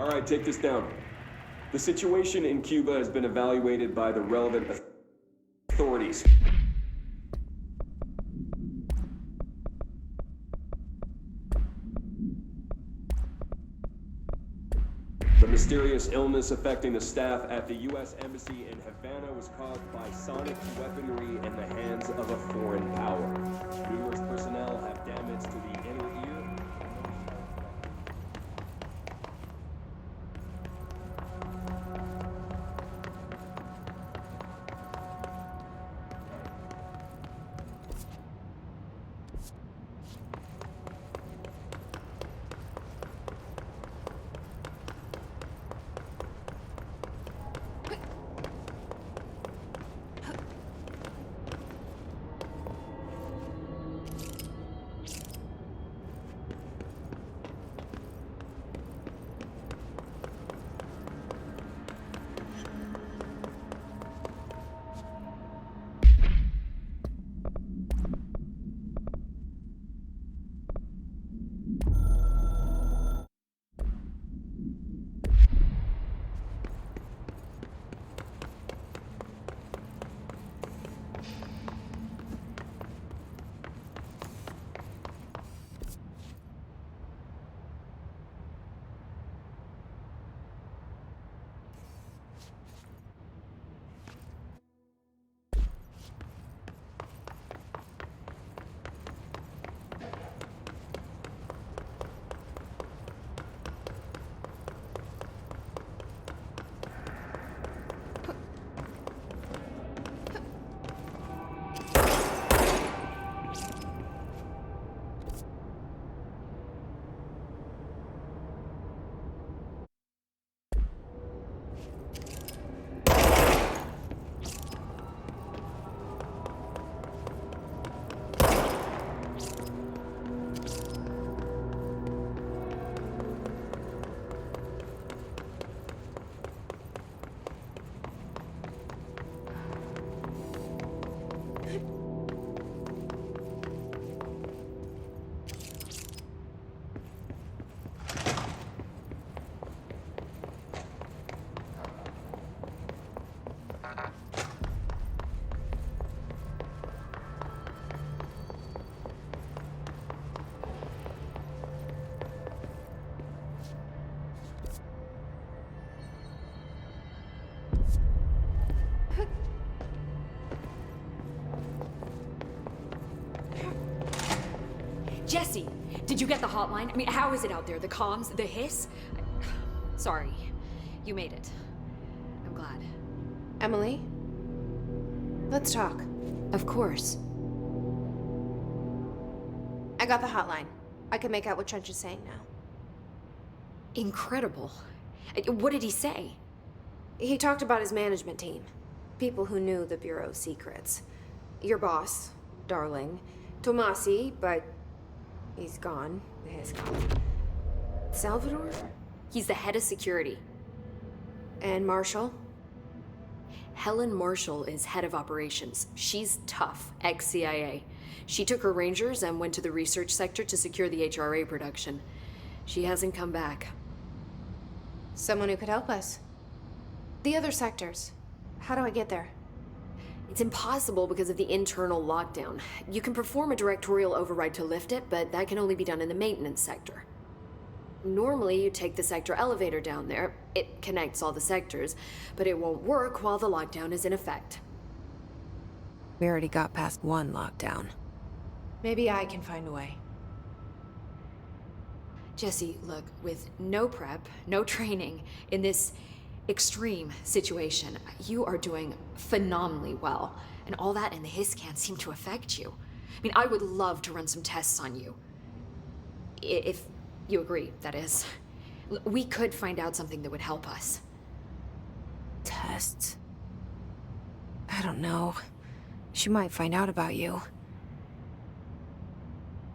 All right, take this down. The situation in Cuba has been evaluated by the relevant authorities. The mysterious illness affecting the staff at the U.S. Embassy in Havana was caused by sonic weaponry in the hands of a foreign power. Numerous personnel have damage to the inner ear. Jesse, did you get the hotline? I mean, how is it out there? The comms, the hiss? Sorry, you made it. I'm glad. Emily? Let's talk. Of course. I got the hotline. I can make out what Trench is saying now. Incredible. What did he say? He talked about his management team. People who knew the Bureau's secrets. Your boss, Darling. Tomasi, but he's gone. He's gone. Salvador? He's the head of security. And Marshall? Helen Marshall is head of operations. She's tough, ex-CIA. She took her Rangers and went to the research sector to secure the HRA production. She hasn't come back. Someone who could help us. The other sectors. How do I get there? It's impossible because of the internal lockdown. You can perform a directorial override to lift it, but that can only be done in the maintenance sector. Normally, you take the sector elevator down there. It connects all the sectors, but it won't work while the lockdown is in effect. We already got past one lockdown. Maybe I can find a way. Jesse, look, with no prep, no training, in this extreme situation, you are doing phenomenally well. And all that and the hiss can't seem to affect you. I mean, I would love to run some tests on you. If you agree, that is. We could find out something that would help us. Tests? I don't know. She might find out about you.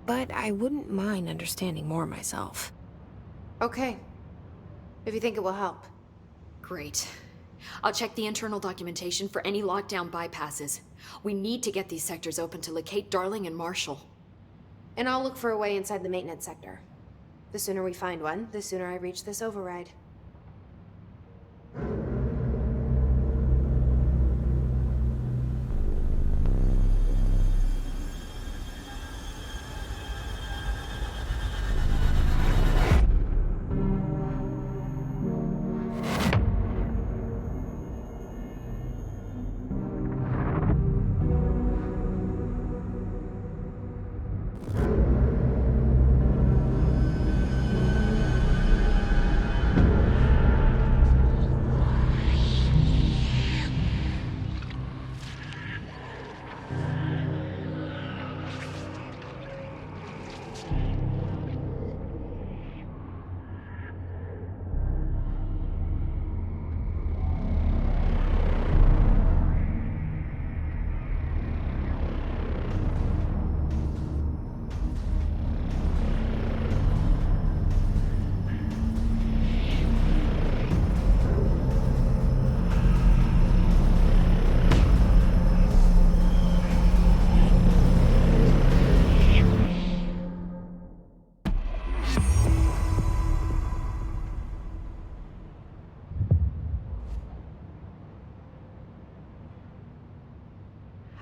But I wouldn't mind understanding more myself. Okay. If you think it will help. Great. I'll check the internal documentation for any lockdown bypasses. We need to get these sectors open to locate Darling and Marshall. And I'll look for a way inside the maintenance sector. The sooner we find one, the sooner I reach this override.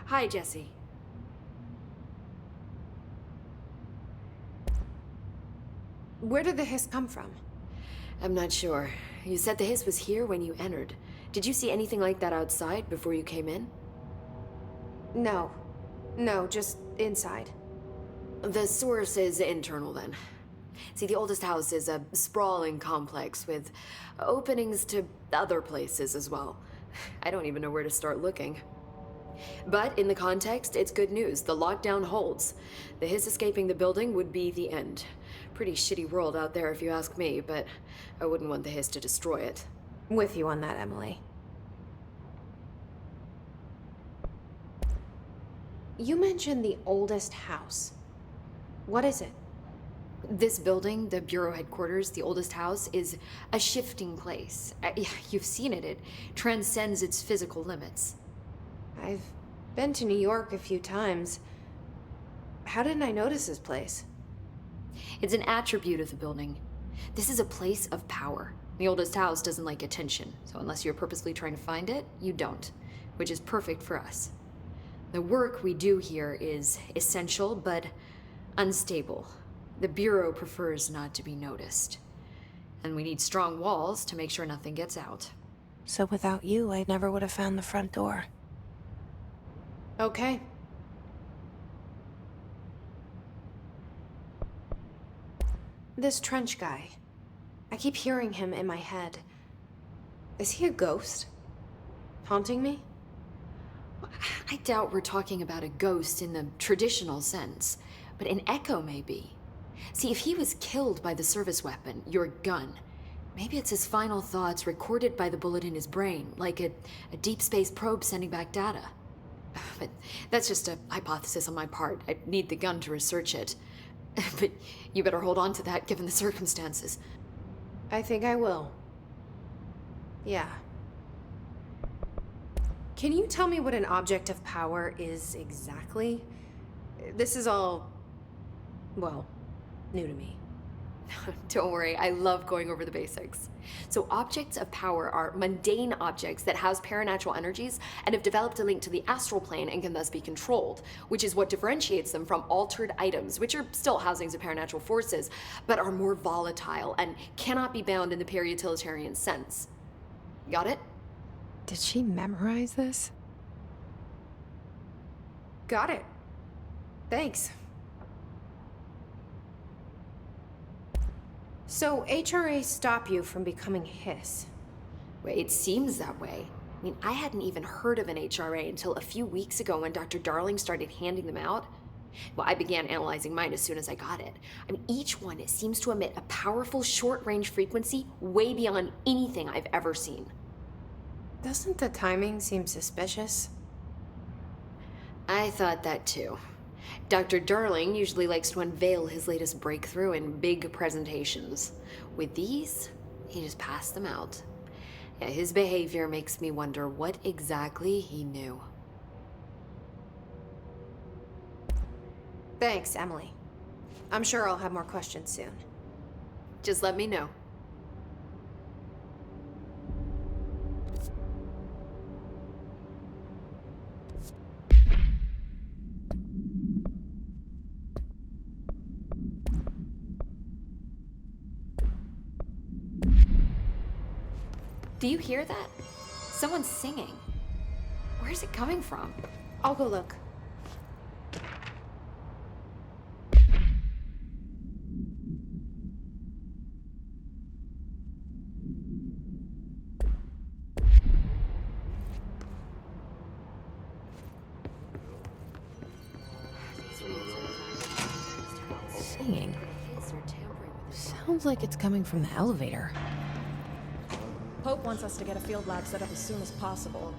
Hi, Jesse. Where did the hiss come from? I'm not sure. You said the hiss was here when you entered. Did you see anything like that outside before you came in? No. No, just inside. The source is internal, then. See, the oldest house is a sprawling complex with openings to other places as well. I don't even know where to start looking. But in the context, it's good news. The lockdown holds. The hiss escaping the building would be the end. Pretty shitty world out there if you ask me, but I wouldn't want the hiss to destroy it. With you on that, Emily. You mentioned the oldest house. What is it? This building, the Bureau headquarters, the oldest house, is a shifting place. You've seen it. It transcends its physical limits. I've been to New York a few times. How didn't I notice this place? It's an attribute of the building. This is a place of power. The oldest house doesn't like attention, so unless you're purposely trying to find it, you don't, which is perfect for us. The work we do here is essential, but unstable. The Bureau prefers not to be noticed. And we need strong walls to make sure nothing gets out. So without you, I never would have found the front door. Okay. This trench guy. I keep hearing him in my head. Is he a ghost? Haunting me? I doubt we're talking about a ghost in the traditional sense, but an echo maybe. See, if he was killed by the service weapon, your gun, maybe it's his final thoughts recorded by the bullet in his brain, like a deep space probe sending back data. But that's just a hypothesis on my part. I need the gun to research it. But you better hold on to that given the circumstances. I think I will. Yeah. Can you tell me what an object of power is exactly? This is all, well, new to me. Don't worry, I love going over the basics. So objects of power are mundane objects that house paranatural energies and have developed a link to the astral plane and can thus be controlled, which is what differentiates them from altered items, which are still housings of paranatural forces, but are more volatile and cannot be bound in the pure utilitarian sense. Got it? Did she memorize this? Got it. Thanks. So, HRA stop you from becoming Hiss? Well, it seems that way. I mean, I hadn't even heard of an HRA until a few weeks ago when Dr. Darling started handing them out. Well, I began analyzing mine as soon as I got it. I mean, each one seems to emit a powerful short-range frequency way beyond anything I've ever seen. Doesn't the timing seem suspicious? I thought that too. Dr. Darling usually likes to unveil his latest breakthrough in big presentations. With these, he just passed them out. Yeah, his behavior makes me wonder what exactly he knew. Thanks, Emily. I'm sure I'll have more questions soon. Just let me know. Do you hear that? Someone's singing. Where's it coming from? I'll go look. Singing. Sounds like it's coming from the elevator. Pope wants us to get a field lab set up as soon as possible.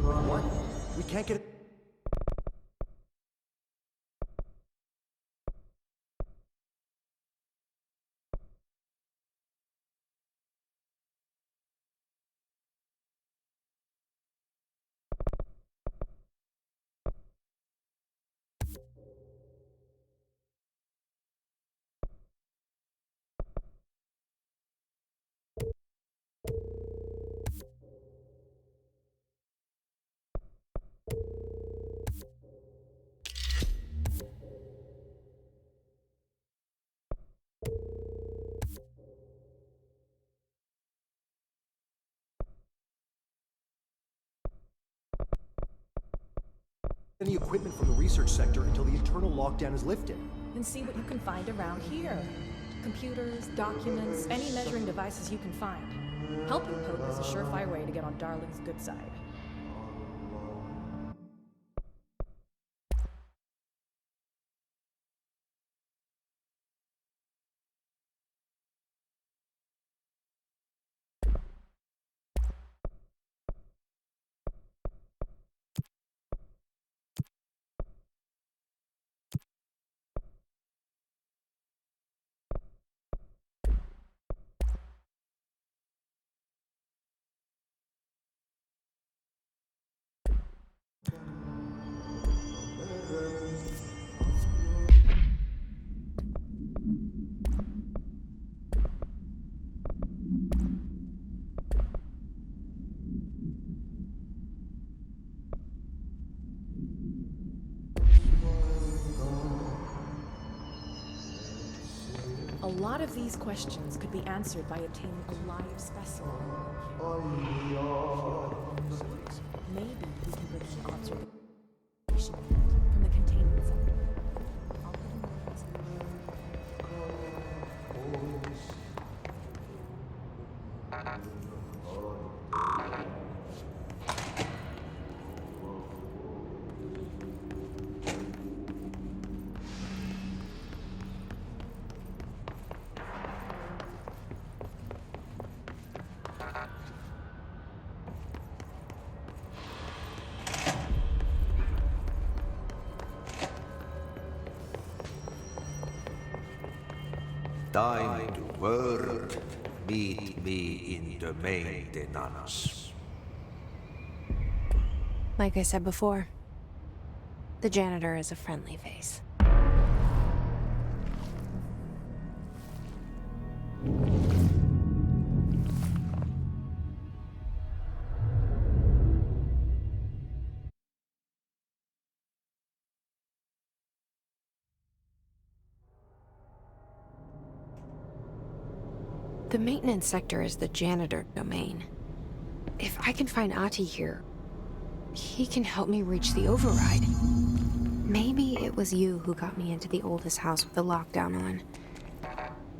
What? We can't get it. Any equipment from the research sector until the internal lockdown is lifted. And see what you can find around here. Computers, documents, any measuring devices you can find. Helping Pope is a surefire way to get on Darling's good side. A lot of these questions could be answered by obtaining a live specimen. Maybe we can bring an observation from the containment zone. I'll let him know. time to work, meet me in the maintenance. Like I said before, the janitor is a friendly face. The maintenance sector is the janitor domain. If I can find Ahti here, he can help me reach the override. Maybe it was you who got me into the oldest house with the lockdown on.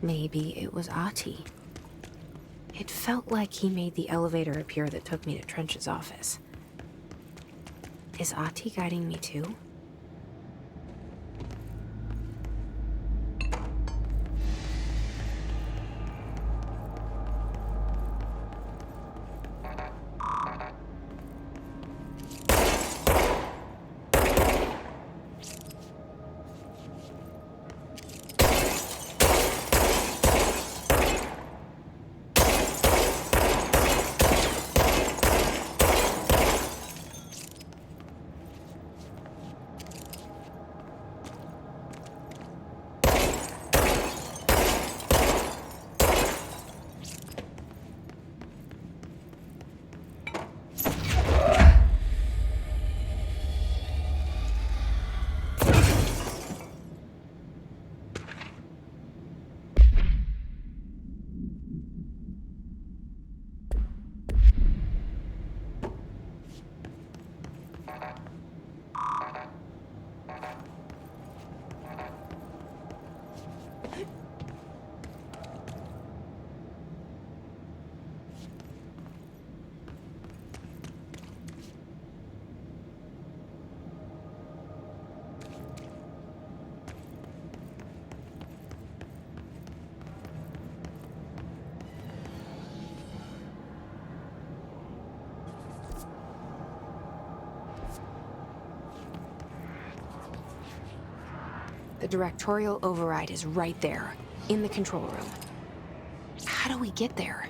Maybe it was Ahti. It felt like he made the elevator appear that took me to Trench's office. Is Ahti guiding me too? The directorial override is right there, in the control room. How do we get there?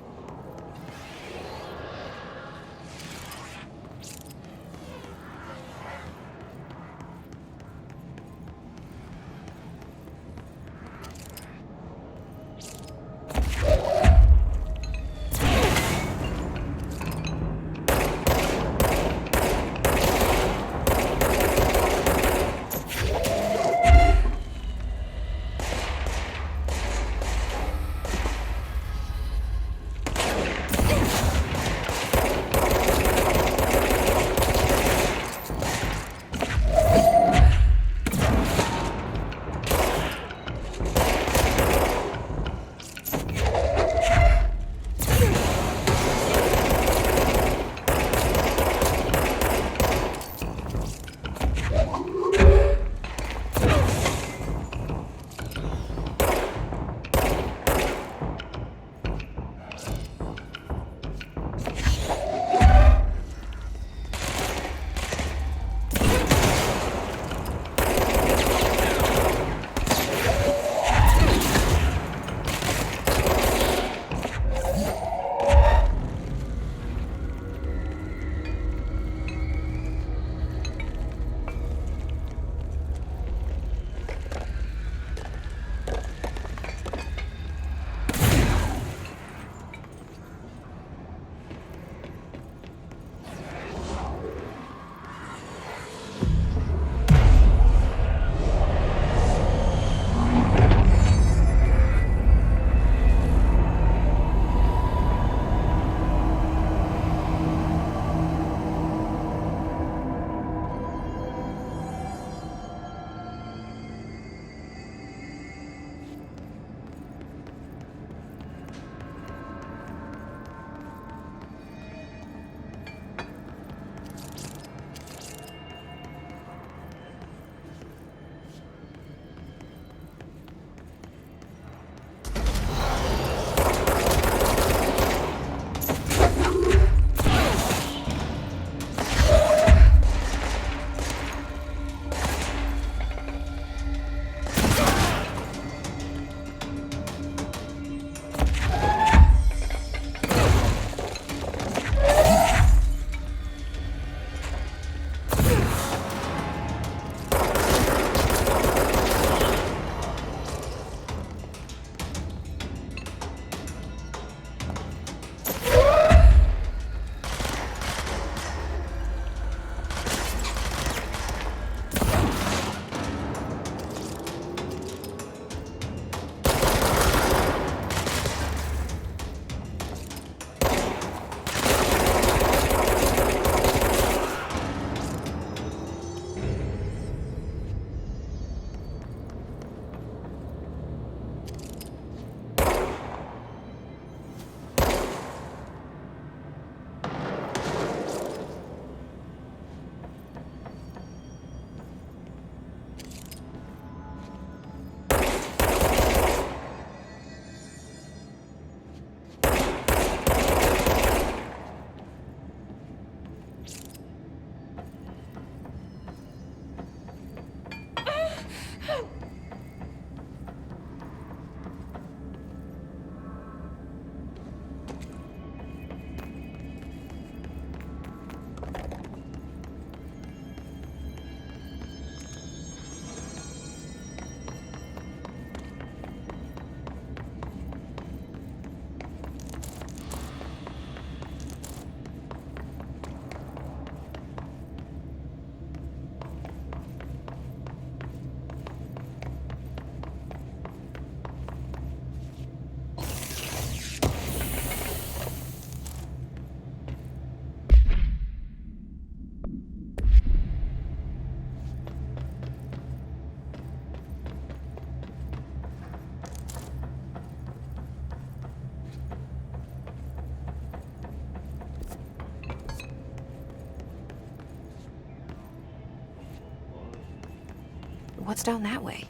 What's down that way?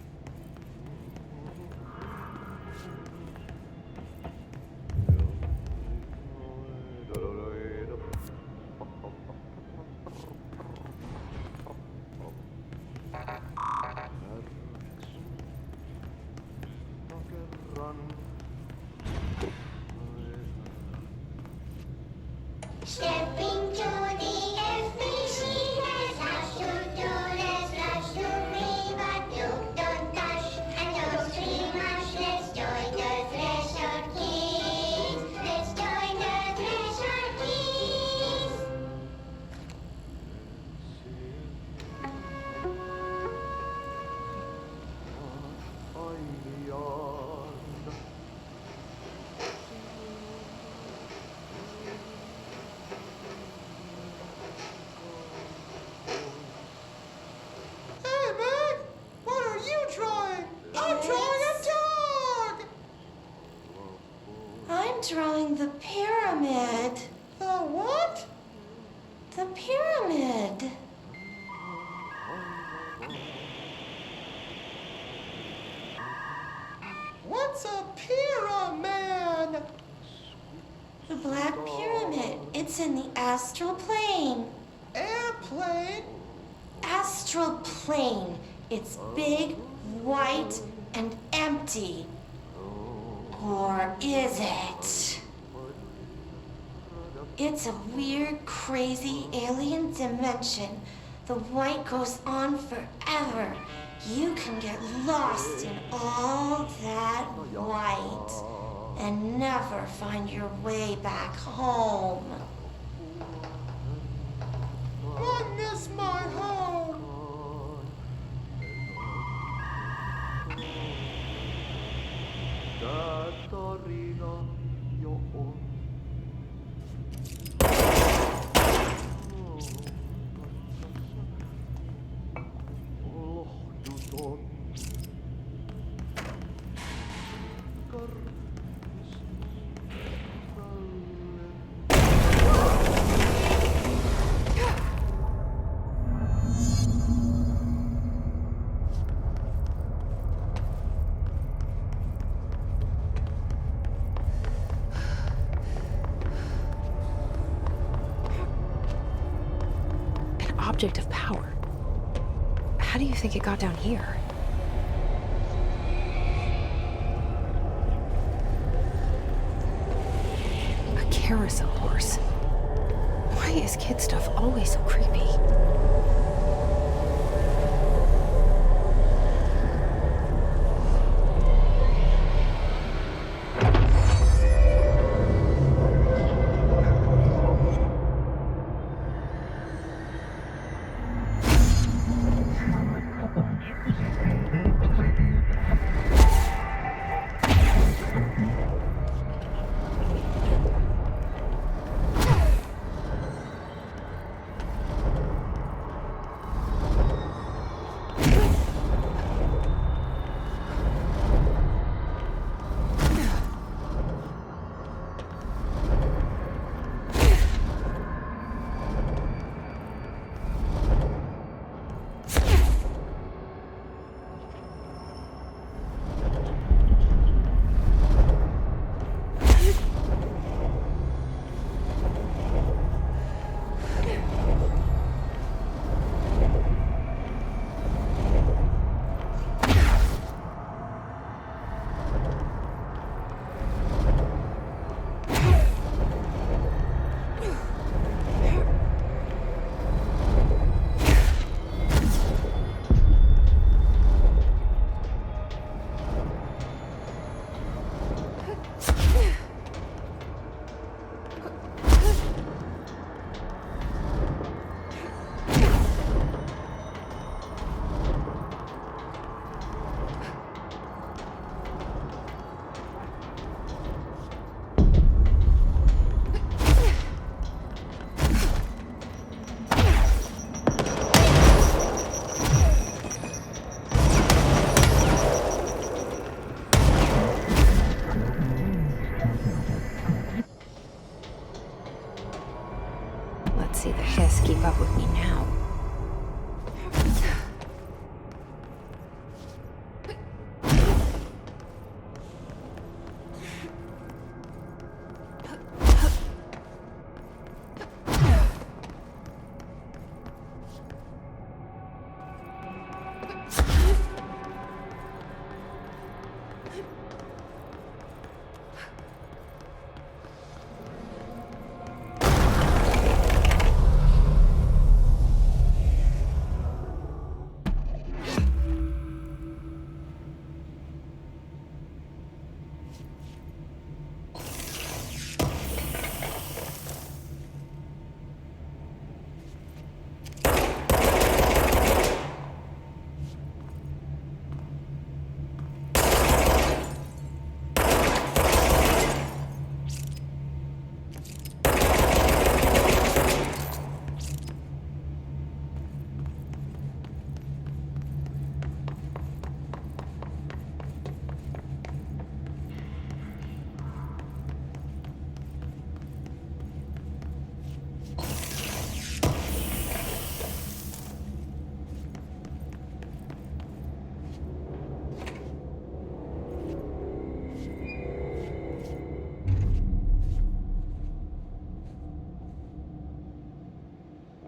Stepping to the FBC, there's lots to do, there's lots to read, but you don't touch and don't scream much. Let's join the Thresher Kids. Let's join the Thresher Kids. Hey, Meg! What are you drawing? I'm drawing a dog! I'm drawing the pyramid. The what? The pyramid. What's a pyramid? The Black Pyramid. It's in the astral plane. Airplane? Astral plane. It's big, white, and empty. Or is it? It's a weird, crazy alien dimension. The white goes on forever. You can get lost in all that white and never find your way back home. I miss my home. Object of power. How do you think it got down here? A carousel horse. Why is kid stuff always so creepy?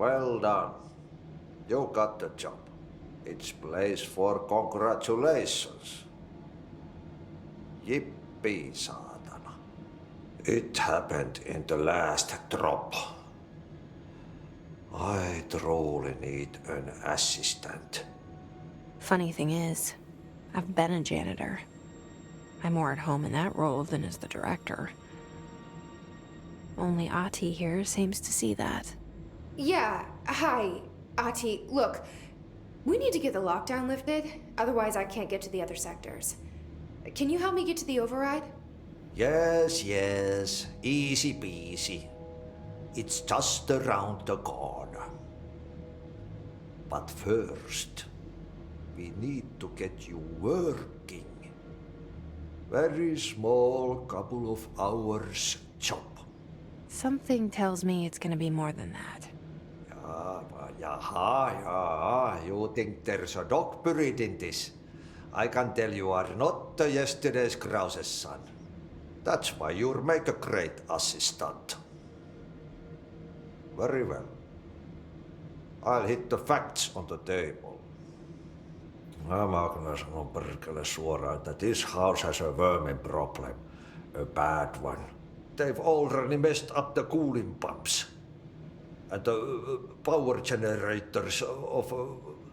Well done. You got the job. It's place for congratulations. Yippee, saatana. It happened in the last drop. I truly need an assistant. Funny thing is, I've been a janitor. I'm more at home in that role than as the director. Only Ati here seems to see that. Yeah, hi, Ati. Look, we need to get the lockdown lifted, otherwise I can't get to the other sectors. Can you help me get to the override? Yes, yes. Easy peasy. It's just around the corner. But first, we need to get you working. Very small, couple of hours job. Something tells me it's gonna be more than that. Yaha. You think there's a dog buried in this? I can tell you are not yesterday's Krause's son. That's why you'll make a great assistant. Very well. I'll hit the facts on the table. Mä kyllä sanon perkele suoraan, että this house has a vermin problem. A bad one. They've already messed up the cooling pumps. And the power generators of a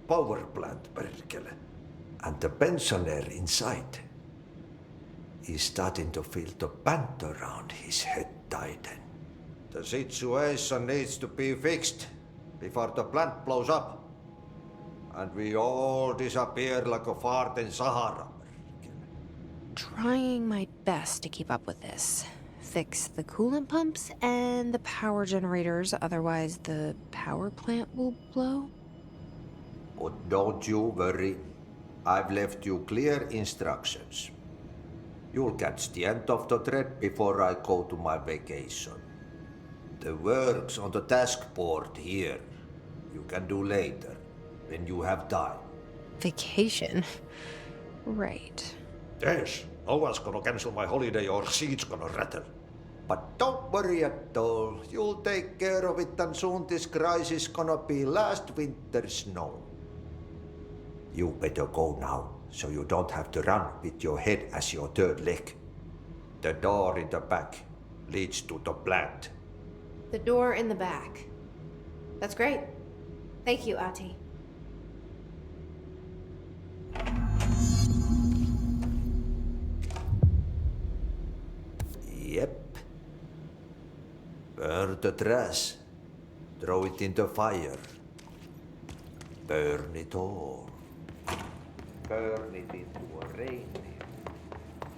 power plant, perkele. And the pensioner inside is starting to feel the band around his head tighten. The situation needs to be fixed before the plant blows up. And we all disappear like a fart in Sahara. Trying my best to keep up with this. Fix the coolant pumps and the power generators, otherwise the power plant will blow. But don't you worry. I've left you clear instructions. You'll catch the end of the thread before I go to my vacation. The work's on the task board here. You can do later, when you have time. Vacation? Right. Yes, no one's gonna cancel my holiday or seat's gonna rattle. But don't worry at all. You'll take care of it and soon this crisis gonna be last winter's snow. You better go now, so you don't have to run with your head as your third leg. The door in the back leads to the plant. The door in the back. That's great. Thank you, Ati. Yep. Burn the trash. Throw it in the fire. Burn it all. Burn it into a reindeer.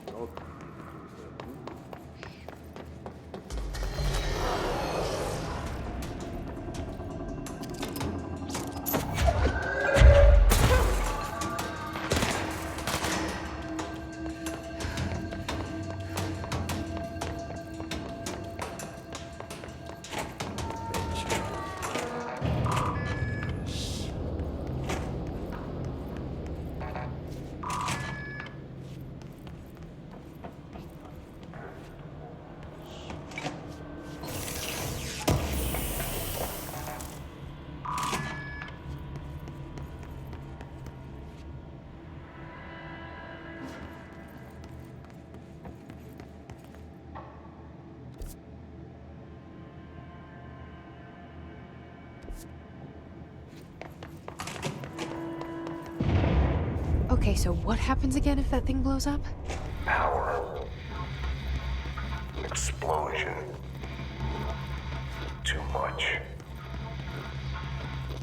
Not into a goose. Okay, so what happens again if that thing blows up? Power. Explosion. Too much.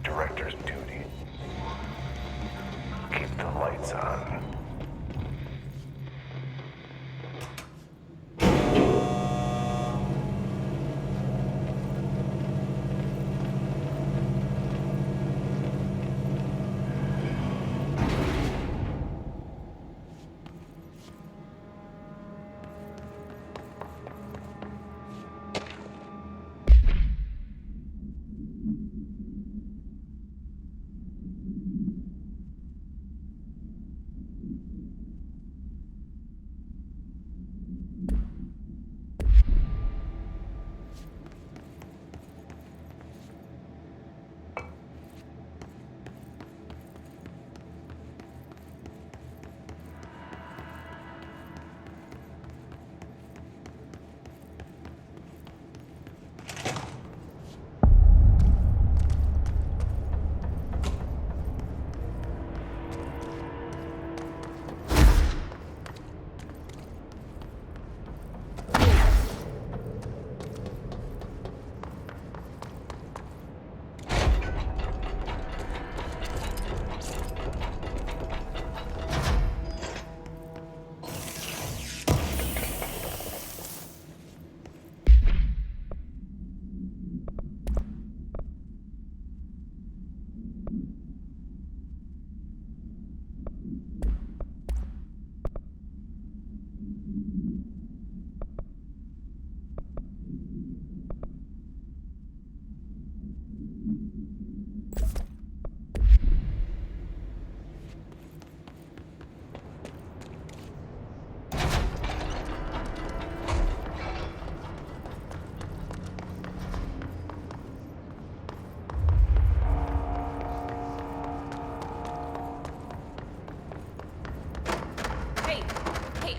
Director's duty. Keep the lights on.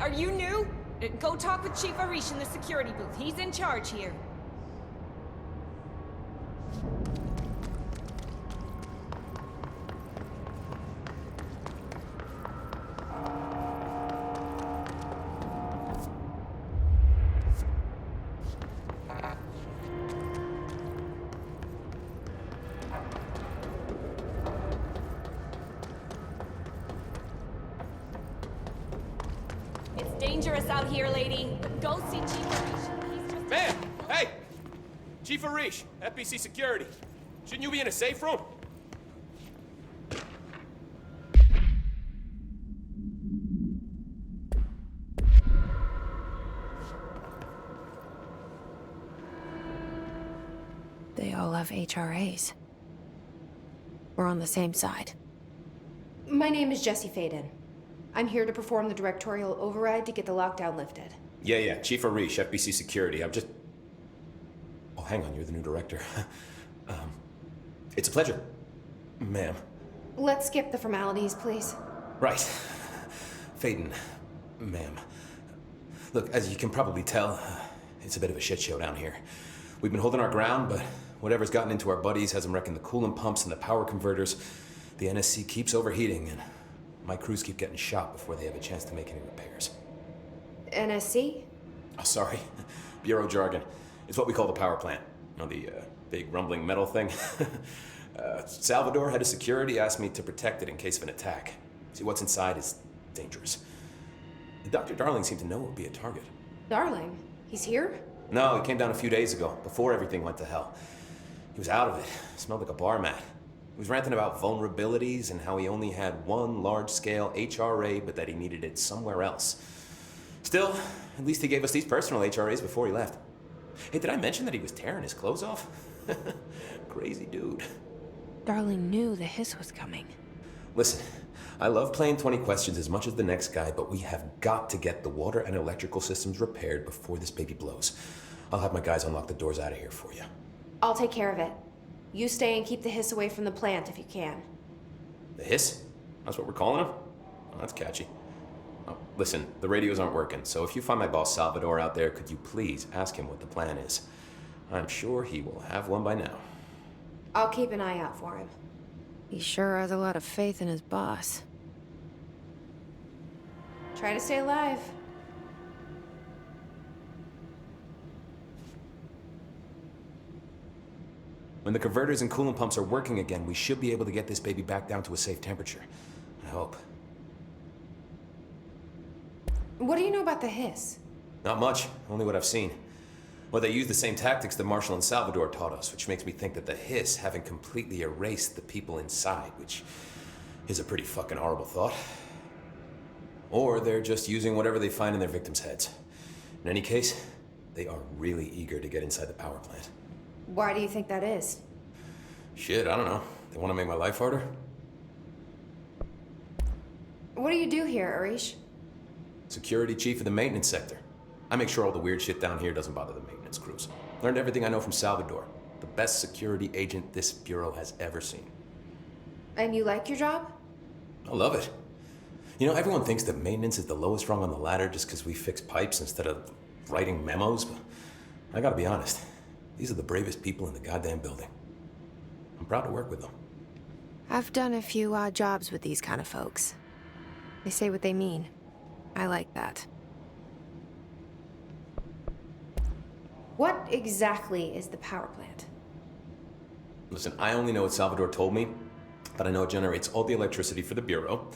Are you new? Go talk with Chief Arish in the security booth. He's in charge here. It's dangerous out here, lady. Go see Chief Arish. He's just... Man! Hey! Chief Arish, FBC Security. Shouldn't you be in a safe room? They all have HRAs. We're on the same side. My name is Jesse Faden. I'm here to perform the directorial override to get the lockdown lifted. Yeah, Chief Arish, FBC Security. I'm just... Oh, hang on, you're the new director. It's a pleasure, ma'am. Let's skip the formalities, please. Right. Faden, ma'am. Look, as you can probably tell, it's a bit of a shit show down here. We've been holding our ground, but whatever's gotten into our buddies has them wrecking the coolant pumps and the power converters. The NSC keeps overheating, and my crews keep getting shot before they have a chance to make any repairs. NSC? Oh, sorry. Bureau jargon. It's what we call the power plant. You know, the big rumbling metal thing? Salvador, head of security, asked me to protect it in case of an attack. See, what's inside is dangerous. Dr. Darling seemed to know it would be a target. Darling? He's here? No, he came down a few days ago, before everything went to hell. He was out of it. Smelled like a bar mat. He was ranting about vulnerabilities and how he only had one large-scale HRA, but that he needed it somewhere else. Still, at least he gave us these personal HRAs before he left. Hey, did I mention that he was tearing his clothes off? Crazy dude. Darling knew the hiss was coming. Listen, I love playing 20 questions as much as the next guy, but we have got to get the water and electrical systems repaired before this baby blows. I'll have my guys unlock the doors out of here for you. I'll take care of it. You stay and keep the hiss away from the plant if you can. The hiss? That's what we're calling him? Oh, that's catchy. Oh, listen, the radios aren't working, so if you find my boss Salvador out there, could you please ask him what the plan is? I'm sure he will have one by now. I'll keep an eye out for him. He sure has a lot of faith in his boss. Try to stay alive. When the converters and coolant pumps are working again, we should be able to get this baby back down to a safe temperature. I hope. What do you know about the hiss? Not much, only what I've seen. Well, they use the same tactics that Marshall and Salvador taught us, which makes me think that the hiss haven't completely erased the people inside, which is a pretty fucking horrible thought. Or they're just using whatever they find in their victims' heads. In any case, they are really eager to get inside the power plant. Why do you think that is? Shit, I don't know. They want to make my life harder? What do you do here, Arish? Security chief of the maintenance sector. I make sure all the weird shit down here doesn't bother the maintenance crews. Learned everything I know from Salvador. The best security agent this bureau has ever seen. And you like your job? I love it. You know, everyone thinks that maintenance is the lowest rung on the ladder just because we fix pipes instead of writing memos, but I gotta be honest. These are the bravest people in the goddamn building. I'm proud to work with them. I've done a few odd jobs with these kind of folks. They say what they mean. I like that. What exactly is the power plant? Listen, I only know what Salvador told me, but I know it generates all the electricity for the Bureau,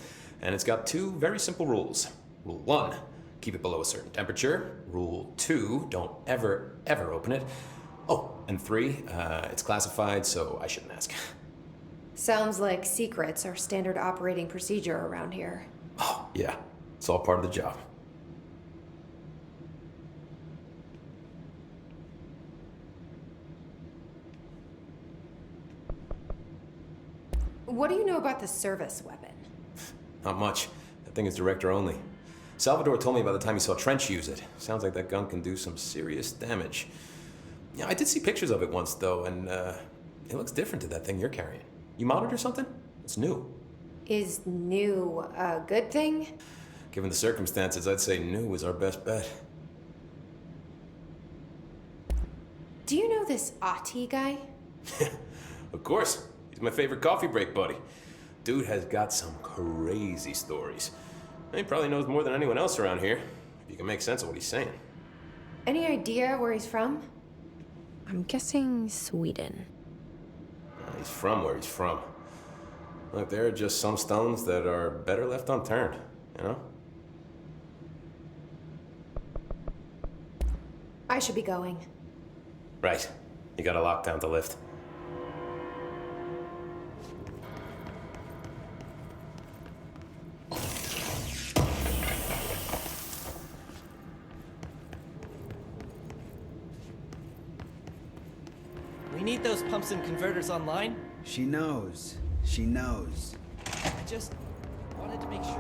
and it's got two very simple rules. Rule 1, keep it below a certain temperature. Rule 2, don't ever, ever open it. Oh, and 3, it's classified, so I shouldn't ask. Sounds like secrets are standard operating procedure around here. Oh, yeah. It's all part of the job. What do you know about the service weapon? Not much. That thing is director only. Salvador told me by the time he saw Trench use it. Sounds like that gun can do some serious damage. Yeah, I did see pictures of it once, though, and it looks different to that thing you're carrying. You modded or something? It's new. Is new a good thing? Given the circumstances, I'd say new was our best bet. Do you know this Ati guy? Of course. He's my favorite coffee break buddy. Dude has got some crazy stories. And he probably knows more than anyone else around here, if you can make sense of what he's saying. Any idea where he's from? I'm guessing Sweden. He's from where he's from. Look, there are just some stones that are better left unturned, you know? I should be going. Right. You gotta lock down the lift. We need those pumps and converters online. She knows. She knows. I just wanted to make sure.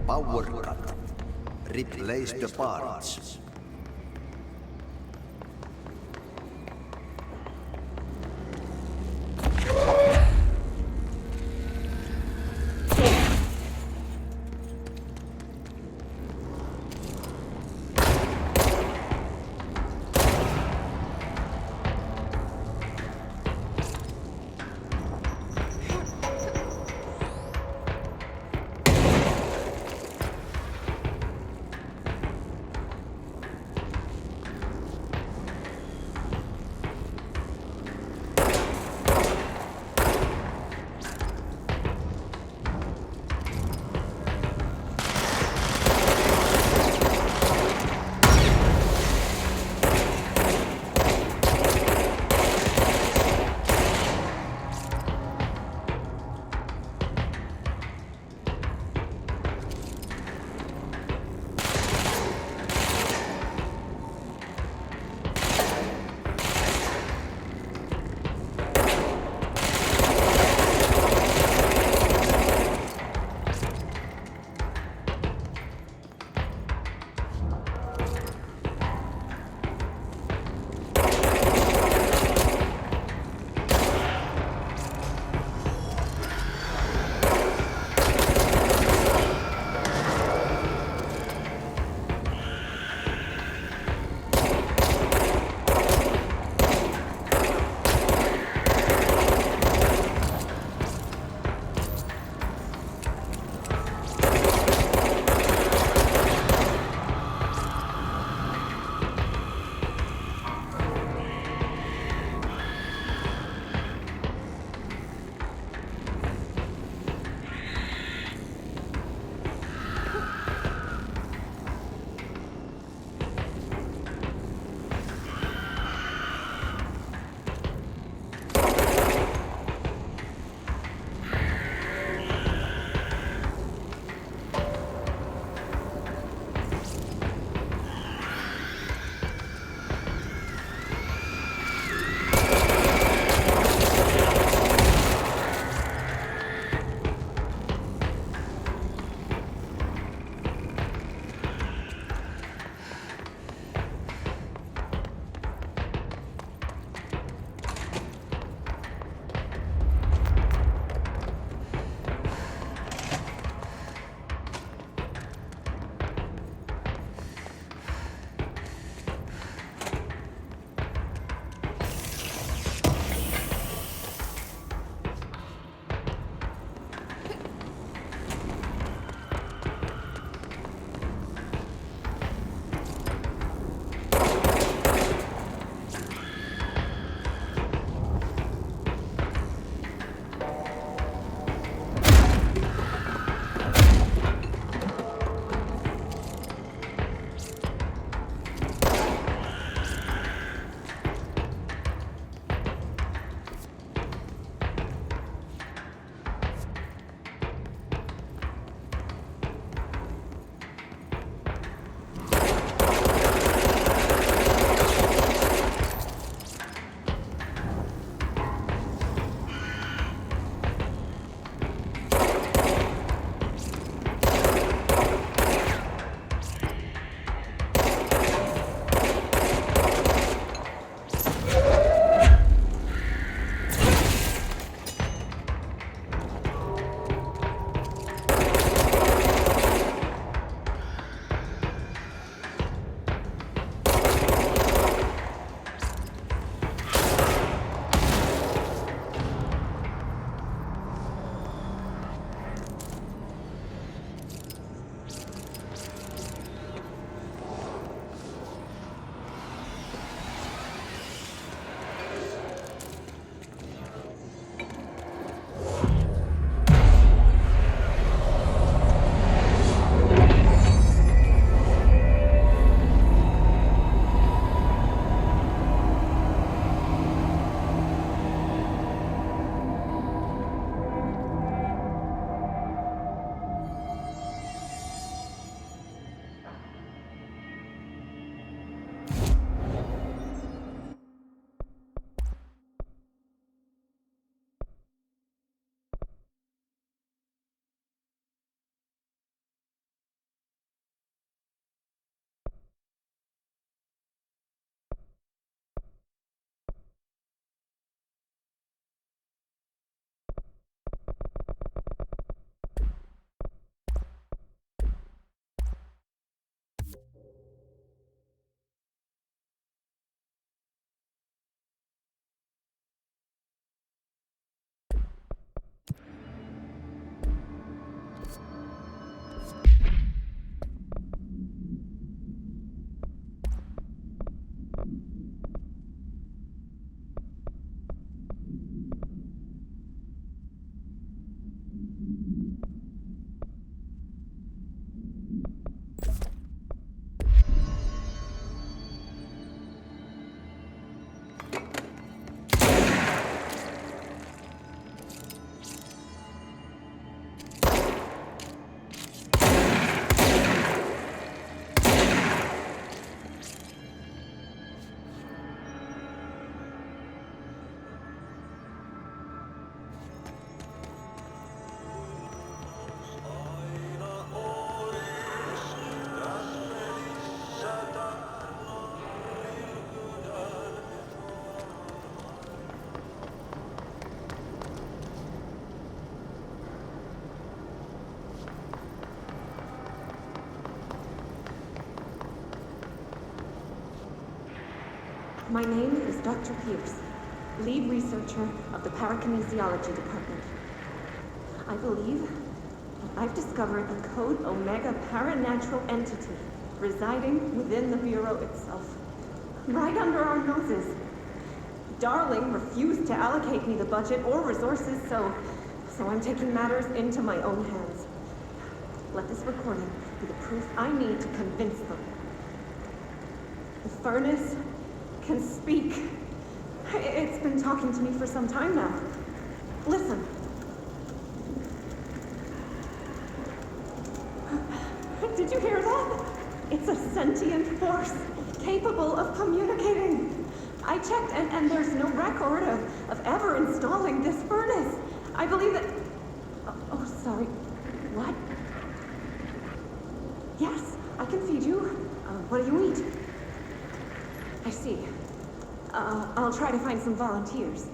Power cut. Replace the parts. My name is Dr. Pierce, lead researcher of the Parakinesiology Department. I believe that I've discovered a Code Omega paranatural entity residing within the Bureau itself, right under our noses. Darling refused to allocate me the budget or resources, so I'm taking matters into my own hands. Let this recording be the proof I need to convince them. The furnace can speak. It's been talking to me for some time now. Listen. Did you hear that? It's a sentient force, capable of communicating. I checked, and there's no record of ever installing this furnace. I believe that... Oh, sorry. What? Yes, I can feed you. What do you eat? I see. I'll try to find some volunteers.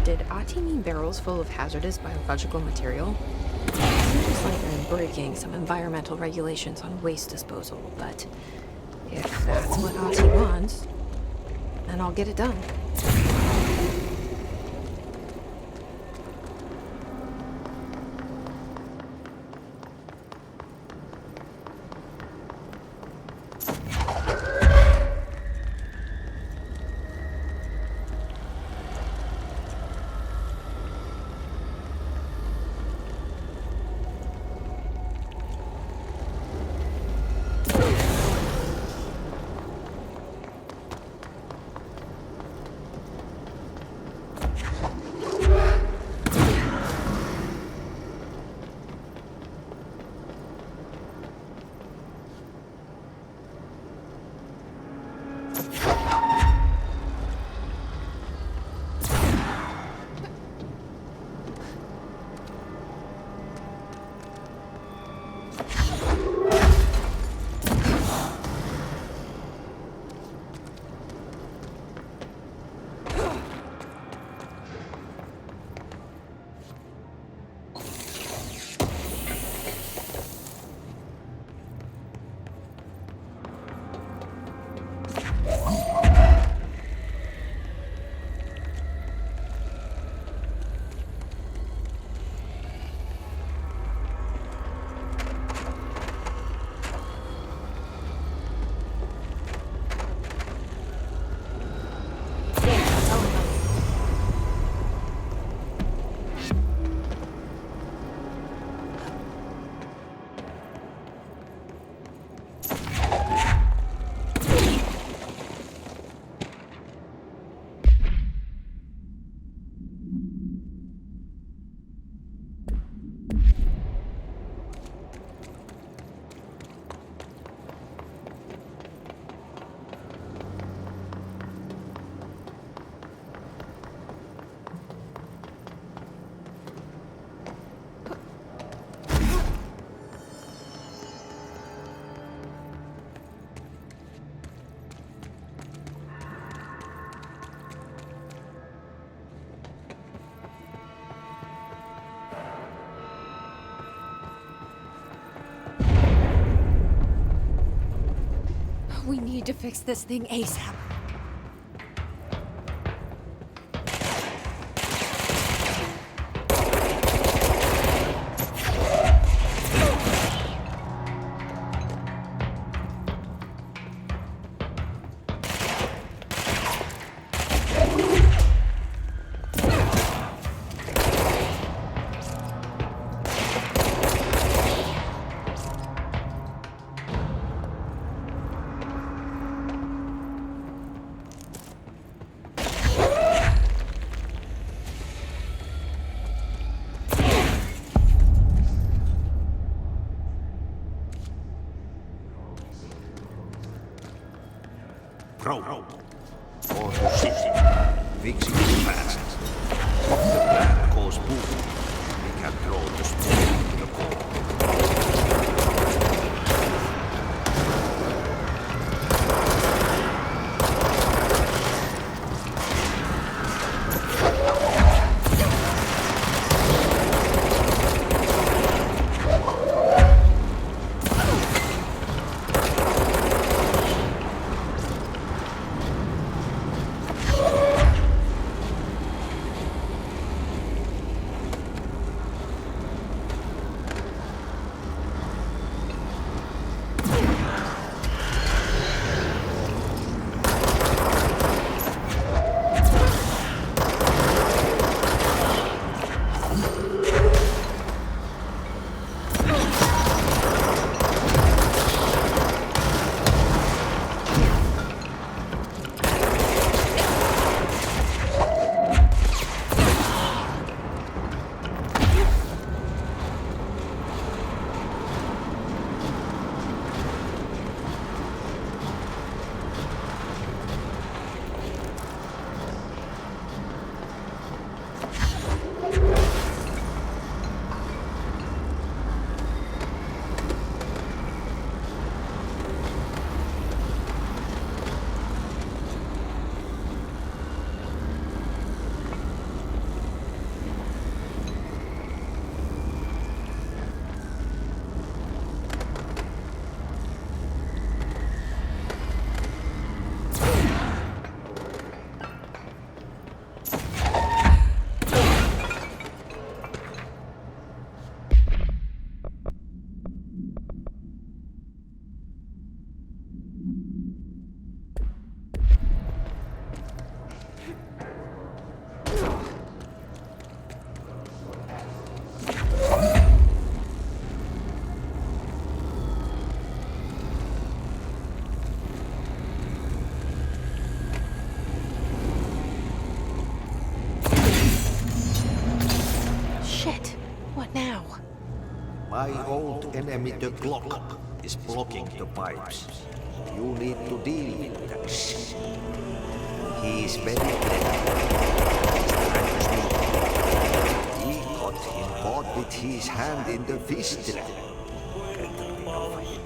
Did Ati mean barrels full of hazardous biological material? Seems like I'm breaking some environmental regulations on waste disposal, but if that's what Ati wants, then I'll get it done. need to fix this thing ASAP. Pro. Or to city. Fix it fast. If the plant goes boom, we can throw the spoon into the core. My old enemy, the clock, is blocking the pipes. You need to deal with that. He is very clever. He's trying to sneak. He got him caught with his hand in the fistula. Get rid of him.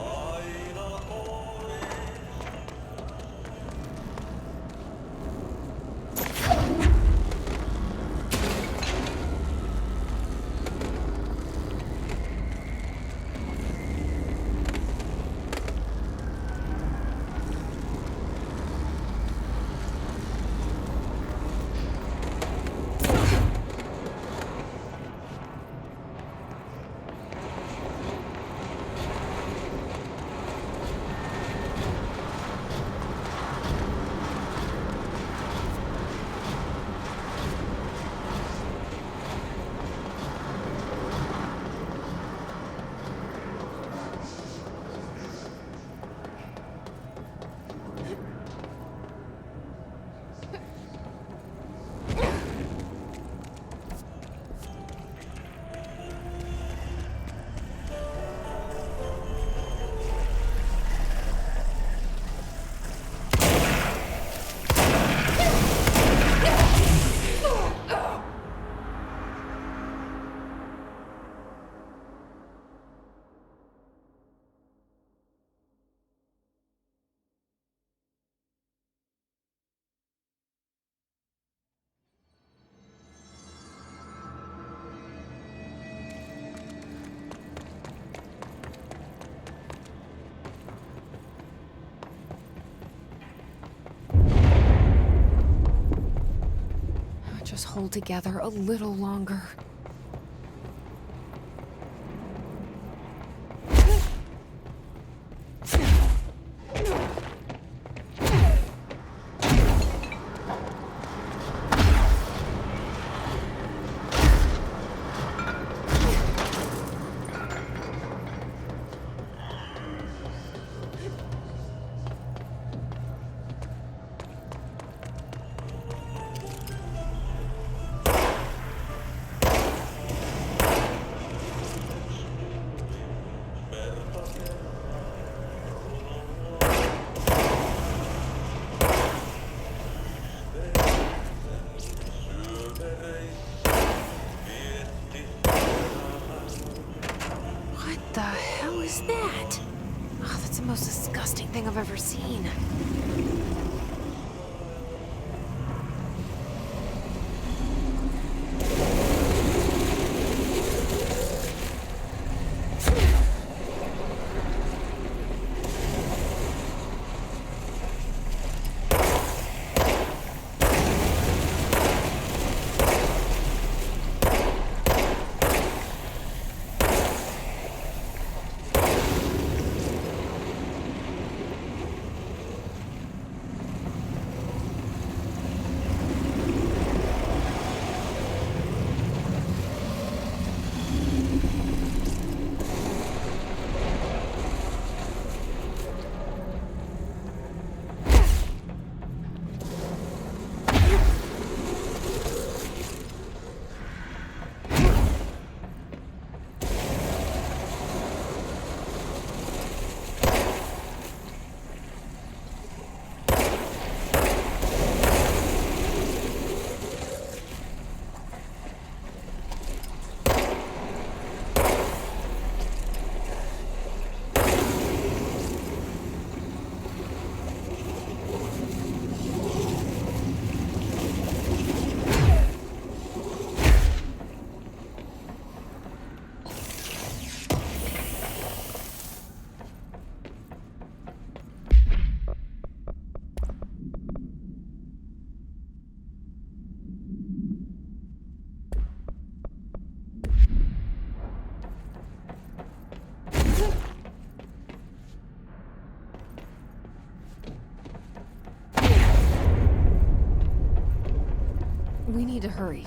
hold together a little longer. What the hell is that? Oh, that's the most disgusting thing I've ever seen. We need to hurry.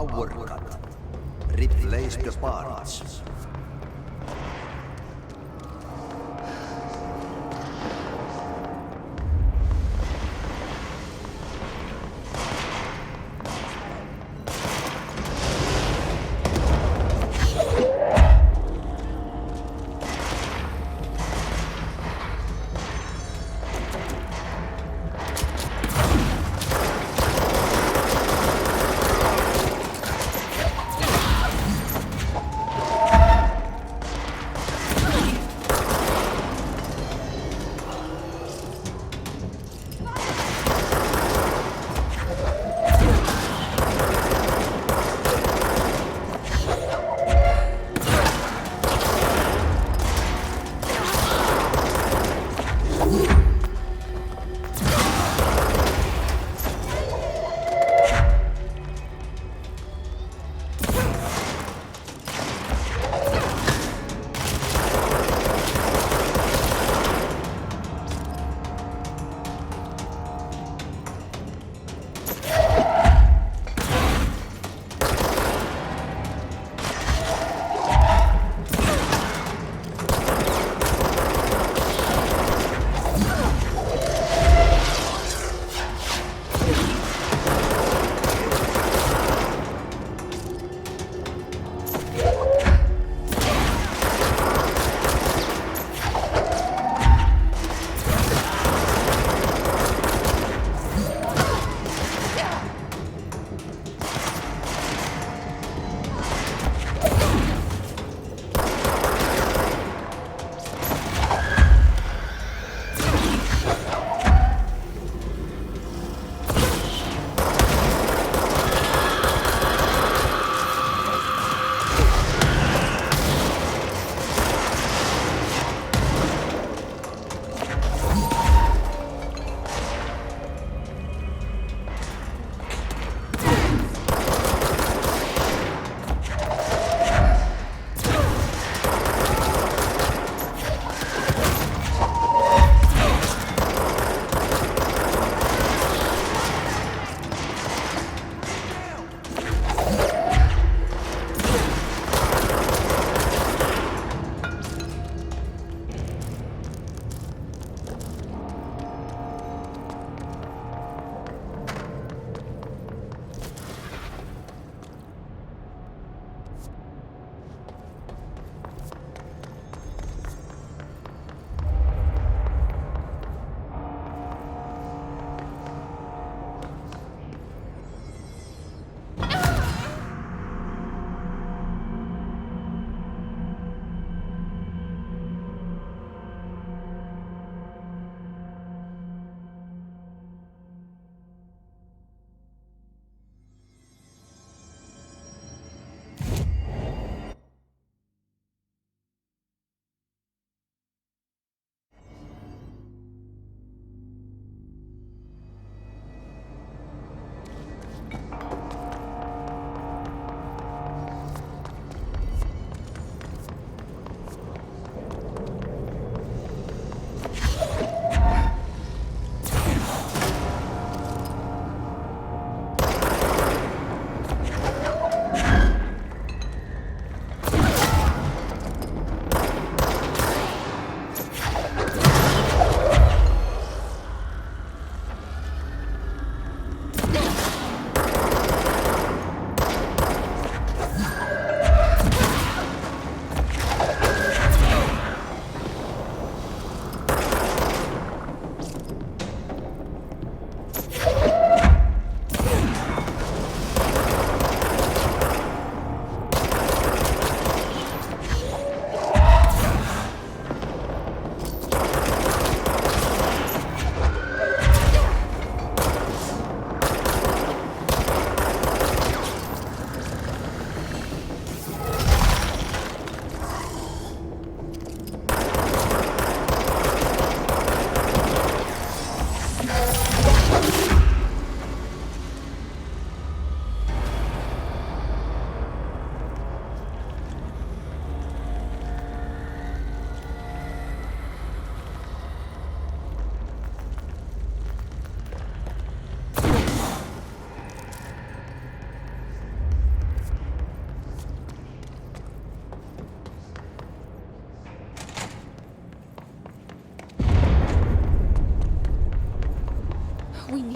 Power cut. Replace the parts.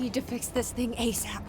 need to fix this thing ASAP.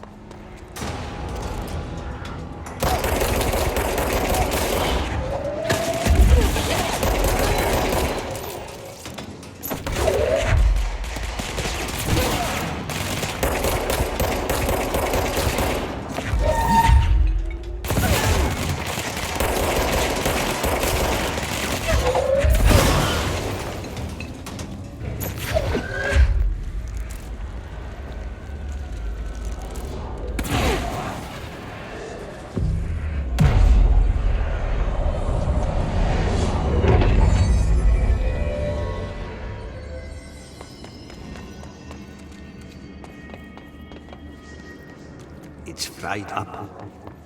It's fried up.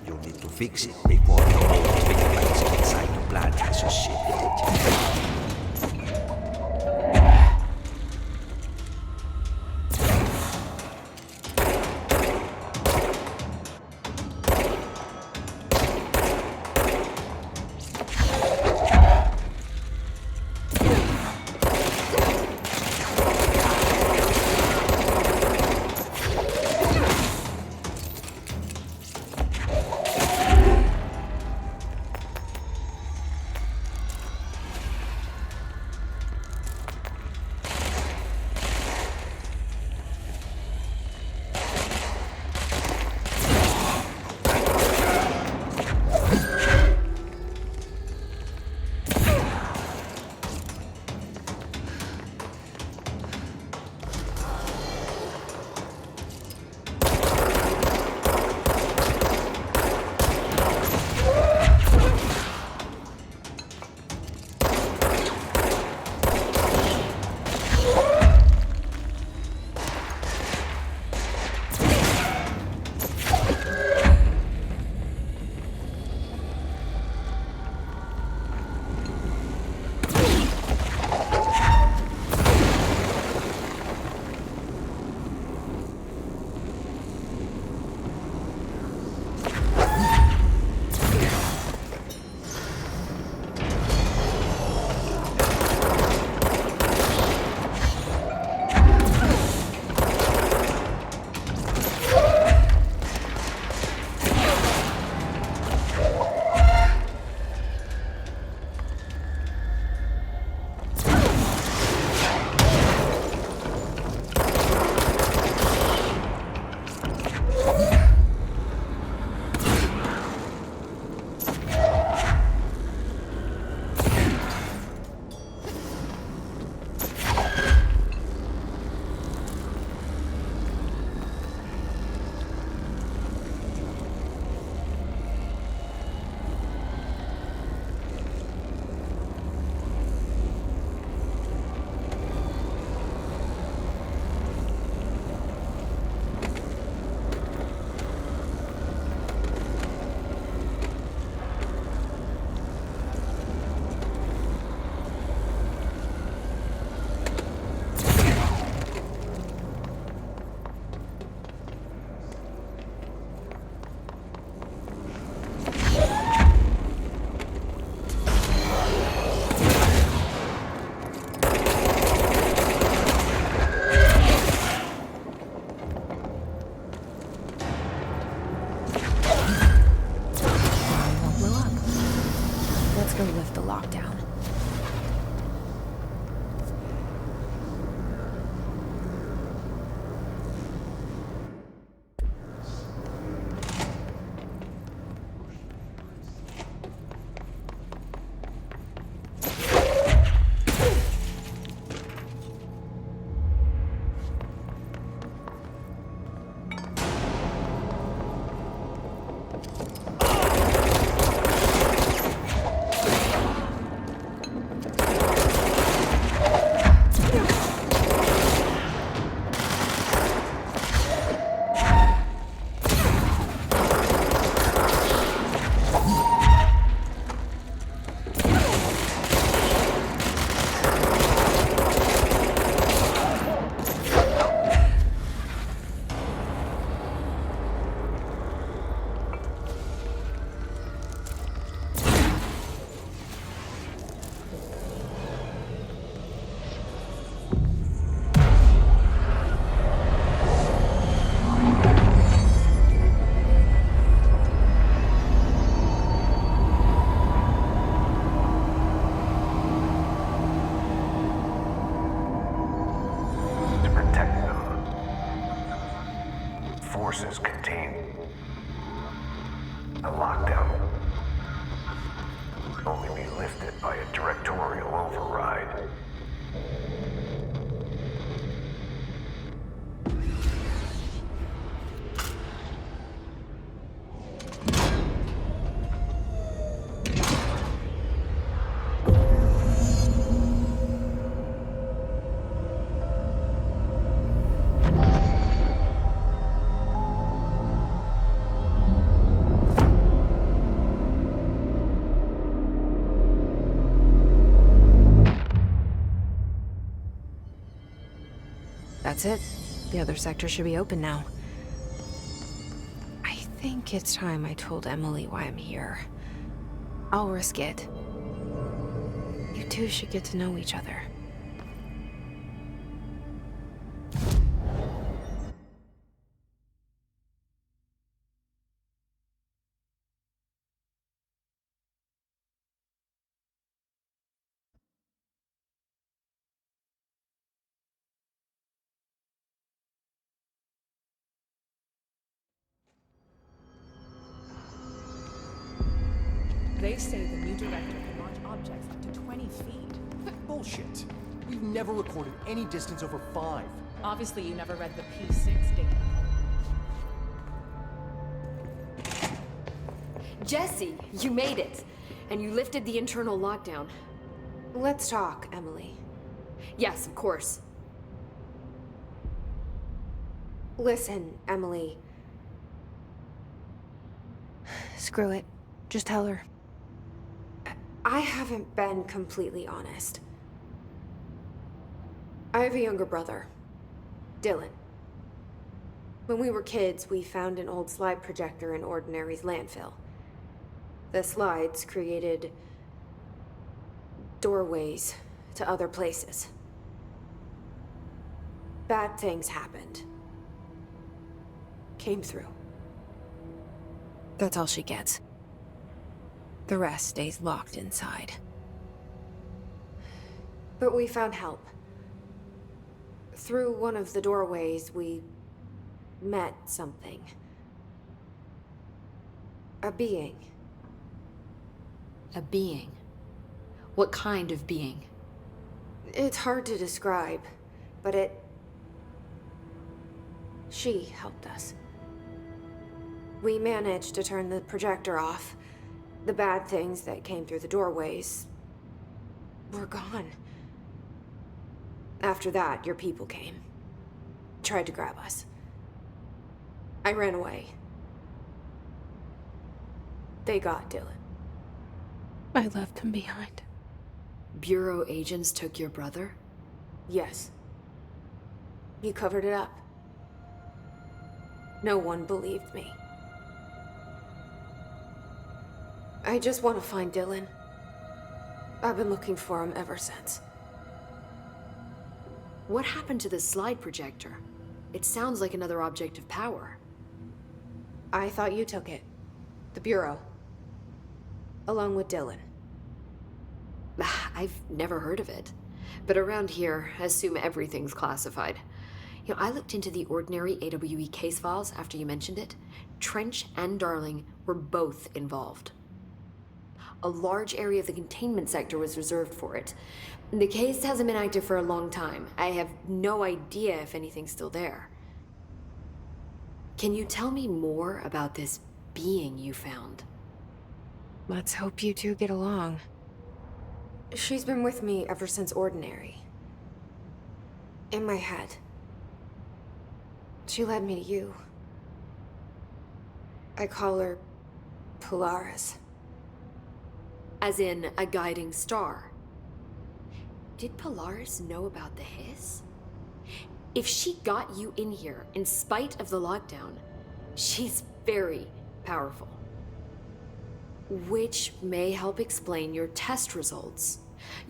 You need to fix it before the old figurines inside the plant has a shit. Go lift the lockdown. sources contain a lockdown. Can only be lifted by a directorial override. That's it. The other sector should be open now. I think it's time I told Emily why I'm here. I'll risk it. You two should get to know each other. They say the new director can launch objects up to 20 feet. Bullshit. We've never recorded any distance over 5. Obviously, you never read the P6 data. Jesse, you made it! And you lifted the internal lockdown. Let's talk, Emily. Yes, of course. Listen, Emily. Screw it. Just tell her. I haven't been completely honest. I have a younger brother, Dylan. When we were kids, we found an old slide projector in Ordinary's landfill. The slides created doorways to other places. Bad things happened. Came through. That's all she gets. The rest stays locked inside. But we found help. Through one of the doorways, we met something. A being. A being? What kind of being? It's hard to describe, but she helped us. We managed to turn the projector off. The bad things that came through the doorways were gone. After that, your people came. Tried to grab us. I ran away. They got Dylan. I left him behind. Bureau agents took your brother? Yes. You covered it up. No one believed me. I just want to find Dylan. I've been looking for him ever since. What happened to the slide projector? It sounds like another object of power. I thought you took it. The Bureau. Along with Dylan. I've never heard of it. But around here, I assume everything's classified. You know, I looked into the Ordinary AWE case files after you mentioned it. Trench and Darling were both involved. A large area of the containment sector was reserved for it. The case hasn't been active for a long time. I have no idea if anything's still there. Can you tell me more about this being you found? Let's hope you two get along. She's been with me ever since Ordinary. In my head. She led me to you. I call her Polaris. As in a guiding star. Did Polaris know about the hiss? If she got you in here in spite of the lockdown, she's very powerful. Which may help explain your test results.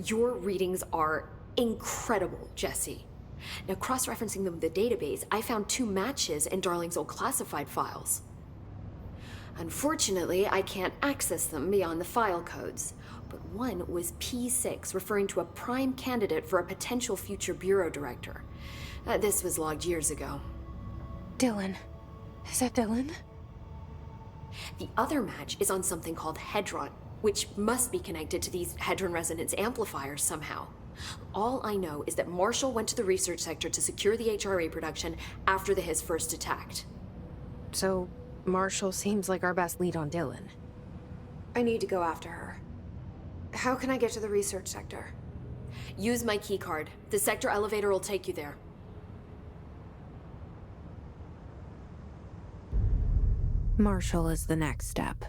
Your readings are incredible, Jesse. Now, cross-referencing them with the database, I found 2 matches in Darling's old classified files. Unfortunately, I can't access them beyond the file codes, but one was P6, referring to a prime candidate for a potential future bureau director. This was logged years ago. Dylan, Is that Dylan? The other match is on something called Hedron, which must be connected to these Hedron resonance amplifiers somehow. All I know is that Marshall went to the research sector to secure the HRA production after the Hiss first attacked. So, Marshall seems like our best lead on Dylan. I need to go after her. How can I get to the research sector? Use my keycard. The sector elevator will take you there. Marshall is the next step.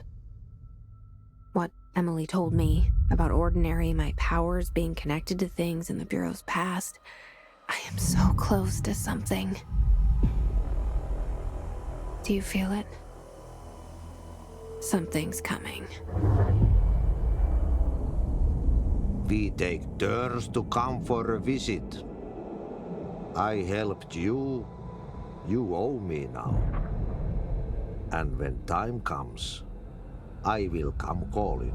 What Emily told me about Ordinary, my powers being connected to things in the Bureau's past, I am so close to something. Do you feel it? Something's coming. We take turns to come for a visit. I helped you. You owe me now. And when time comes, I will come calling.